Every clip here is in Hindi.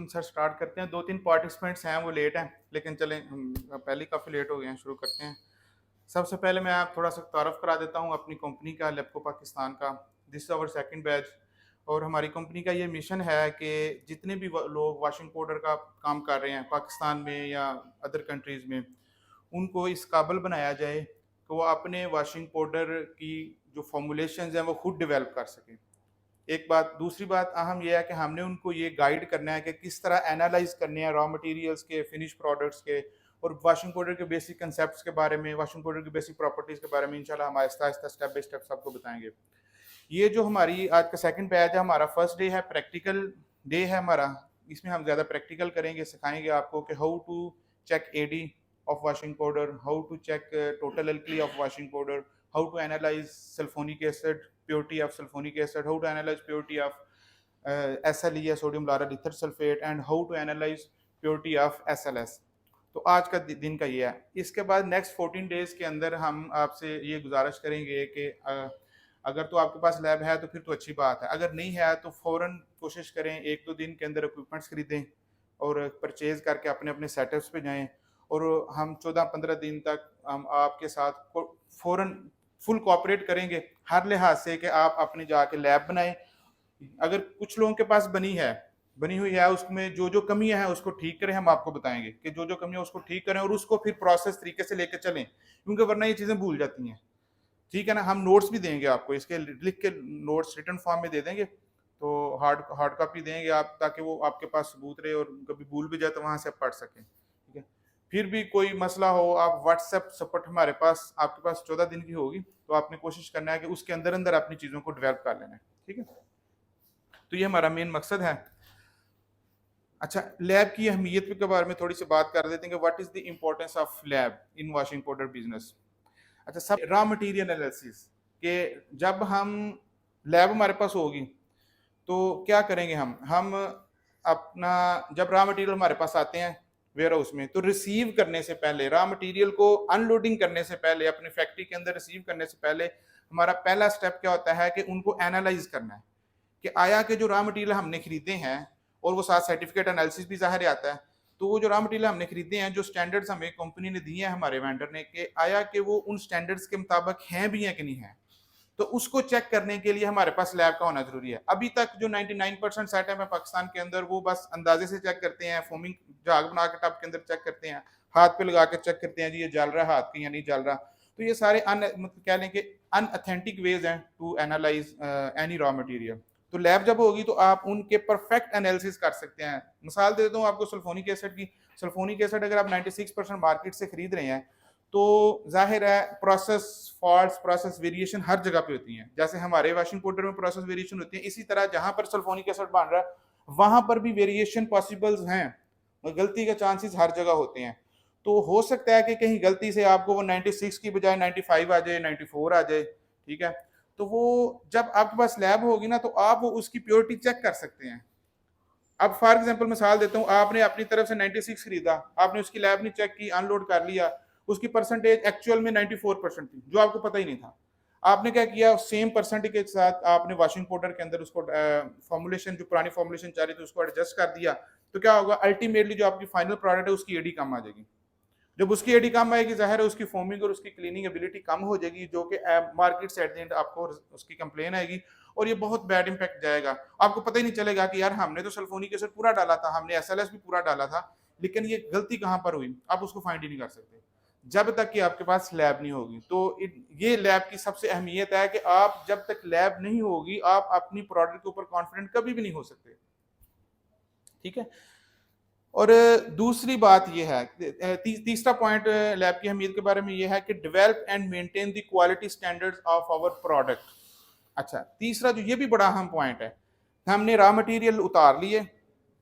हम सर स्टार्ट करते हैं। 2-3 पार्टिसिपेंट्स हैं वो लेट हैं, लेकिन चलें हम पहले ही काफ़ी लेट हो गए हैं, शुरू करते हैं। सबसे पहले मैं आप थोड़ा सा तारफ़ करा देता हूँ अपनी कंपनी का, लैबको पाकिस्तान का। This is our second batch और हमारी कंपनी का ये मिशन है कि जितने भी लोग वॉशिंग पाउडर का काम कर रहे हैं पाकिस्तान में या अदर कंट्रीज़ में, उनको इस काबिल बनाया जाए कि वो अपने वॉशिंग पाउडर की जो फॉर्मूलेशंस हैं वो खुद डेवलप कर सकें। एक बात, दूसरी बात अहम ये है कि हमने उनको ये गाइड करना है कि किस तरह एनालाइज करने हैं रॉ मटेरियल्स के, फिनिश प्रोडक्ट्स के और वॉशिंग पाउडर के बेसिक कंसेप्ट्स के बारे में, वॉशिंग पाउडर की बेसिक प्रॉपर्टीज़ के बारे में इंशाल्लाह हम Aahista Aahista step by step सबको बताएंगे। ये जो हमारी आज का सेकंड बैच है, हमारा फर्स्ट डे है, प्रैक्टिकल डे है हमारा। इसमें हम ज़्यादा प्रैक्टिकल करेंगे, सिखाएंगे आपको कि how to check AD of washing powder, how to check total alkali of washing powder, how to analyze sulfonic acid, purity of sulfonic acid, how to analyze purity of SLE या sodium lauryl ether sulfate and how to analyze purity of SLS। तो आज का दिन का ये है। इसके बाद नेक्स्ट 14 डेज के अंदर हम आपसे ये गुजारिश करेंगे कि अगर तो आपके पास लैब है तो फिर तो अच्छी बात है, अगर नहीं है तो फ़ौरन कोशिश करें 1-2 दिन के अंदर इक्विपमेंट्स खरीदें और परचेज करके अपने अपने सेटअप्स पे जाएं और हम 14-15 दिन तक हम आपके साथ फ़ौरन फुल कोऑपरेट करेंगे हर लिहाज से कि आप अपनी जाके लैब बनाएं। अगर कुछ लोगों के पास बनी हुई है, उसमें जो जो कमियां हैं उसको ठीक करें, हम आपको बताएंगे कि जो जो कमियां उसको ठीक करें और उसको फिर प्रोसेस तरीके से लेकर चलें, क्योंकि वरना ये चीज़ें भूल जाती हैं। ठीक है ना, हम नोट्स भी देंगे आपको, इसके लिख के नोट्स रिटर्न फॉर्म में दे देंगे, तो हार्ड कॉपी देंगे आप, ताकि वो आपके पास सबूत रहे और कभी भूल भी जाए तो वहां से आप पढ़ सकें। ठीक है, फिर भी कोई मसला हो, आप व्हाट्सएप सपोर्ट हमारे पास, आपके पास 14 दिन की होगी, तो आपने कोशिश करना है कि उसके अंदर अंदर अपनी चीज़ों को डेवलप कर लेना है। ठीक है, तो ये हमारा मेन मकसद है। अच्छा, लैब की अहमियत के बारे में थोड़ी सी बात कर देते हैं कि what is the importance of lab in washing powder business. अच्छा, सब रॉ मटेरियल एनालिसिस के जब हम लैब हमारे पास होगी तो क्या करेंगे हम अपना जब रॉ मटेरियल हमारे पास आते हैं वेयर हाउस में, तो रिसीव करने से पहले, रॉ मटेरियल को अनलोडिंग करने से पहले, अपने फैक्ट्री के अंदर रिसीव करने से पहले हमारा पहला स्टेप क्या होता है कि उनको एनालाइज करना है कि आया कि जो रॉ मटेरियल हमने खरीदे हैं, और वो साथ सर्टिफिकेट एनालिसिस भी ज़ाहिर आता है, तो वो जो रॉ मटेरियल हमने खरीदे हैं, जो स्टैंडर्ड्स हमें कंपनी ने दिए हैं हमारे वेंडर ने, कि आया कि वो उन स्टैंडर्ड्स के मुताबिक हैं भी हैं कि नहीं है, तो उसको चेक करने के लिए हमारे पास लैब का होना जरूरी है। अभी तक जो 99% सेटअप है पाकिस्तान के अंदर, वो बस अंदाजे से चेक करते हैं, फोमिंग झाग बना के टब के अंदर चेक करते हैं, हाथ पे लगा के चेक करते हैं जी ये जल रहा है हाथ पे या नहीं जल रहा। तो ये सारे मतलब कह लें कि अनऑथेंटिक वेज हैं to analyze any raw material. तो लैब जब होगी तो आप उनके परफेक्ट एनालिसिस कर सकते हैं। मिसाल दे देता हूँ आपको सल्फोनिक एसिड की। सल्फोनिक एसिड अगर आप 96% मार्केट से खरीद रहे हैं, तो जाहिर है प्रोसेस फॉल्ट्स, प्रोसेस वेरिएशन हर जगह पे होती हैं। जैसे हमारे वॉशिंग पाउडर में प्रोसेस वेरिएशन होती है, इसी तरह जहां पर सल्फोनिक एसिड बन रहा है वहां पर भी वेरिएशन पॉसिबल्स हैं, गलती के चांसेस हर जगह होते हैं। तो हो सकता है कि कहीं गलती से आपको वो 96 की बजाय 95 आ जाए, 94 आ जाए। ठीक है, तो वो जब आपके पास लैब होगी ना, तो आप वो उसकी प्योरिटी चेक कर सकते हैं। अब फॉर एग्जांपल मिसाल देता हूँ, आपने अपनी तरफ से 96 खरीदा, आपने उसकी लैब नहीं चेक की, अनलोड कर लिया, उसकी परसेंटेज एक्चुअल में 94% थी, जो आपको पता ही नहीं था। आपने क्या किया, सेम परसेंटेज के साथ आपने वॉशिंग पाउडर के अंदर उसको फॉर्मुलेशन, जो पुरानी फॉर्मुलेशन चाह रही थी उसको एडजस्ट कर दिया, तो क्या होगा, अल्टीमेटली जो आपकी फाइनल प्रोडक्ट है उसकी एडी कम आ जाएगी। जब उसकी एडी कम आएगी, जाहिर है उसकी फोमिंग और उसकी क्लीनिंग एबिलिटी कम हो जाएगी, जो कि मार्केट से एट द एंड आपको उसकी कंप्लेन आएगी और ये बहुत बैड इंपैक्ट जाएगा। आपको पता ही नहीं चलेगा कि यार हमने तो सल्फोनिक एसिड पूरा डाला था, हमने एसएलएस भी पूरा डाला था, लेकिन ये गलती कहाँ पर हुई, आप उसको फाइंड ही नहीं कर सकते जब तक कि आपके पास लैब नहीं होगी। तो ये लैब की सबसे अहमियत है कि आप जब तक लैब नहीं होगी, आप अपनी प्रोडक्ट के ऊपर कॉन्फिडेंट कभी भी नहीं हो सकते। ठीक है, और दूसरी बात यह है, तीसरा पॉइंट लैब की अहमियत के बारे में यह है कि develop and maintain the quality standards of our product. अच्छा, तीसरा जो ये भी बड़ा अहम पॉइंट है, हमने रॉ मटेरियल उतार लिए,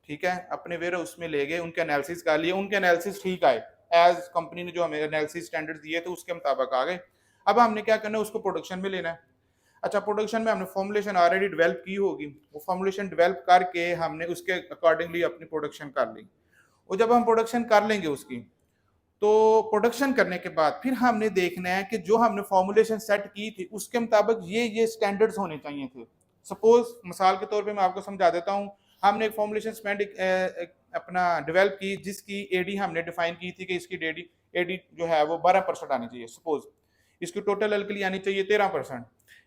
ठीक है, अपने वेयर उसमें ले गए, उनके एनालिसिस कर लिए, उनके एनालिसिस ठीक आए, एज कंपनी ने जो हमें एनालिसिस स्टैंडर्ड्स दिए थे उसके मुताबिक आ गए। अब हमने क्या करना है, उसको प्रोडक्शन में लेना है। अच्छा, प्रोडक्शन में हमने फॉर्मुलेशन ऑलरेडी डेवलप की होगी, वो फॉर्मुलेशन डेवलप करके हमने उसके अकॉर्डिंगली अपनी प्रोडक्शन कर ली, और जब हम प्रोडक्शन कर लेंगे उसकी, तो प्रोडक्शन करने के बाद फिर हमने देखना है कि जो हमने फॉर्मुलेशन सेट की थी उसके मुताबिक ये स्टैंडर्ड्स होने चाहिए थे। सपोज मिसाल के तौर पे मैं आपको समझा देता हूँ, हमने एक फॉर्मुलेशन स्पेंड अपना डेवलप की, जिसकी एडी हमने डिफाइन की थी कि इसकी एडी एडी जो है वो 12% आनी चाहिए। सपोज इसकी टोटल अल्कली आनी चाहिए 13%,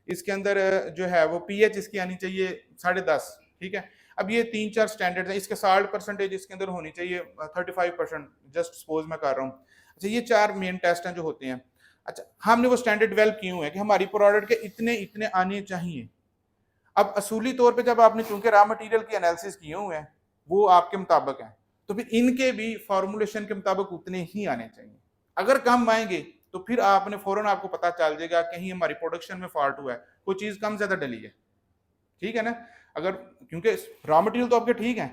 इसके अंदर जो है वो पीएच इसकी आनी चाहिए 10.5, ठीक है। अब ये 3-4 स्टैंडर्ड है, इसके 60% इसके अंदर होनी चाहिए, 35%, जस्ट सपोज मैं कर रहा हूँ। अच्छा, ये 4 मेन टेस्ट हैं जो होते हैं। अच्छा, हमने वो स्टैंडर्ड डेवलप किए हुए हैं कि हमारी प्रोडक्ट के इतने इतने आने चाहिए। अब असूली तौर पे जब आपने चूंकि रॉ मटेरियल की एनालिसिस किए हुए हैं, वो आपके मुताबिक है, तो फिर इनके भी फॉर्मुलेशन के मुताबिक उतने ही आने चाहिए। अगर कम आएंगे तो फिर आपने फौरन आपको पता चल जाएगा कहीं हमारी प्रोडक्शन में फॉल्ट हुआ है, कोई चीज कम ज्यादा डली है, ठीक है ना। अगर क्योंकि रॉ मटेरियल तो आपके ठीक है,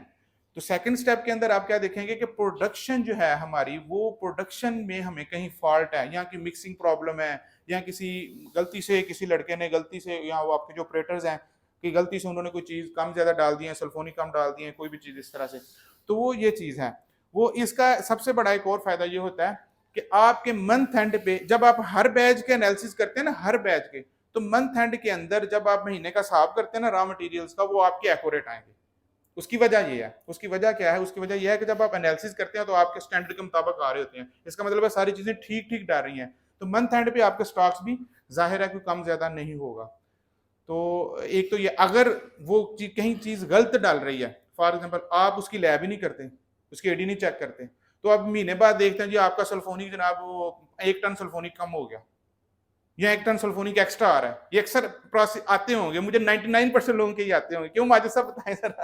तो सेकंड स्टेप के अंदर आप क्या देखेंगे कि प्रोडक्शन जो है हमारी, वो प्रोडक्शन में हमें कहीं फॉल्ट है, या कि मिक्सिंग प्रॉब्लम है, या किसी गलती से किसी लड़के ने गलती से, या वो आपके जो ऑपरेटर्स हैं कि गलती से उन्होंने कोई चीज़ कम ज़्यादा डाल दी है, सल्फोनिक कम डाल दी है, कोई भी चीज़ इस तरह से, तो वो ये चीज़ है। वो इसका सबसे बड़ा एक और फायदा ये होता है कि आपके मंथ एंड पे जब आप हर बैच के एनालिसिस करते हैं ना, हर बैच के, तो मंथ एंड के अंदर जब आप महीने का हिसाब करते हैं ना रॉ मटेरियल्स का, वो आपके एक्यूरेट आएंगे। उसकी वजह ये है, उसकी वजह क्या है, उसकी वजह यह है कि जब आप एनालिसिस करते हैं तो आपके स्टैंडर्ड के मुताबिक आ रहे होते हैं, इसका मतलब है सारी चीजें ठीक ठीक डाल रही हैं, तो मंथ एंड पे आपके स्टॉक्स भी जाहिर है कोई कम ज्यादा नहीं होगा। तो एक तो ये, अगर वो कहीं चीज गलत डाल रही है, फॉर एग्जाम्पल आप उसकी लैब ही नहीं करते, उसकी एडी नहीं चेक करते, तो अब महीने बाद देखते हैं जी आपका सल्फोनिक जनाब वो 1 टन सल्फोनिक कम हो गया, या 1 टन सल्फोनिक एक्स्ट्रा आ रहा है। ये अक्सर प्रोसेस आते होंगे, मुझे 99% लोगों के ही आते होंगे, क्यों मुझे सब बताएं सर,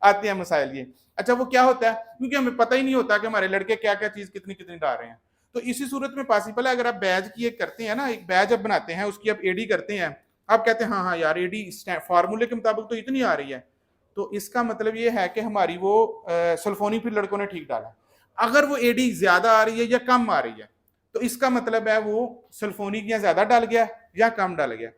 आते हैं मसाइल ये। अच्छा, वो क्या होता है, क्योंकि हमें पता ही नहीं होता कि हमारे लड़के क्या क्या चीज कितनी कितनी डाल रहे हैं। तो इसी सूरत में पॉसिबल है, अगर आप बैच की एक करते हैं ना, एक बैच आप बनाते हैं, उसकी आप एडी करते हैं, आप कहते हैं हाँ हाँ यार एडी फार्मूले के मुताबिक तो इतनी आ रही है, तो इसका मतलब ये है कि हमारी वो सल्फोनिक भी लड़कों ने ठीक डाला। अगर वो एडी ज्यादा आ रही है या कम आ रही है, तो इसका मतलब है वो सल्फोनिक या ज्यादा डाल गया या कम डाल गया।